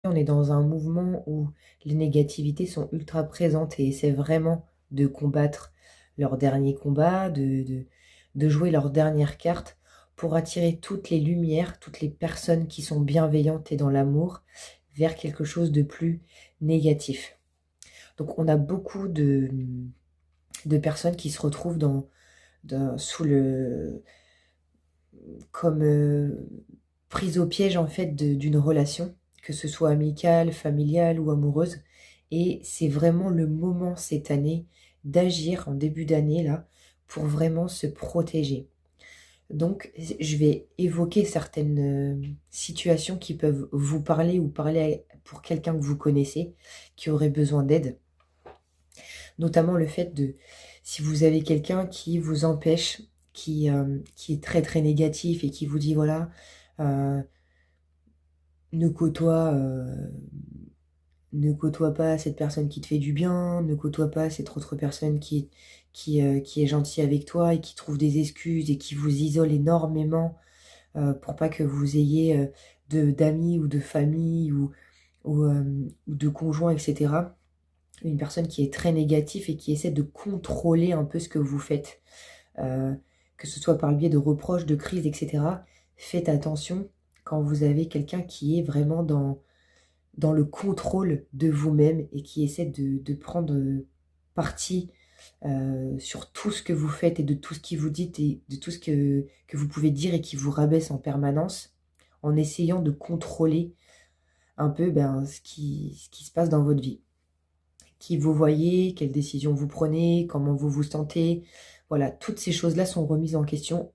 on est dans un mouvement où les négativités sont ultra présentes et essaient vraiment de combattre leur dernier combat, de jouer leur dernière carte pour attirer toutes les lumières, toutes les personnes qui sont bienveillantes et dans l'amour vers quelque chose de plus négatif. Donc on a beaucoup de personnes qui se retrouvent sous le comme prise au piège en fait d'une relation, que ce soit amicale, familiale ou amoureuse. Et c'est vraiment le moment cette année d'agir en début d'année là pour vraiment se protéger. Donc, je vais évoquer certaines situations qui peuvent vous parler ou parler pour quelqu'un que vous connaissez qui aurait besoin d'aide. Notamment le fait de, si vous avez quelqu'un qui vous empêche, qui est très très négatif et qui vous dit voilà, euh, ne côtoie, euh, ne côtoie pas cette personne qui te fait du bien, ne côtoie pas cette autre personne qui est gentille avec toi et qui trouve des excuses et qui vous isole énormément pour pas que vous ayez d'amis ou de famille ou de conjoints, etc. Une personne qui est très négative et qui essaie de contrôler un peu ce que vous faites, euh, que ce soit par le biais de reproches, de crises, etc. Faites attention quand vous avez quelqu'un qui est vraiment dans le contrôle de vous-même et qui essaie de prendre parti sur tout ce que vous faites et de tout ce que vous dites et de tout ce que vous pouvez dire et qui vous rabaisse en permanence en essayant de contrôler un peu ce qui se passe dans votre vie. Qui vous voyez, quelles décisions vous prenez, comment vous vous sentez. Voilà, toutes ces choses-là sont remises en question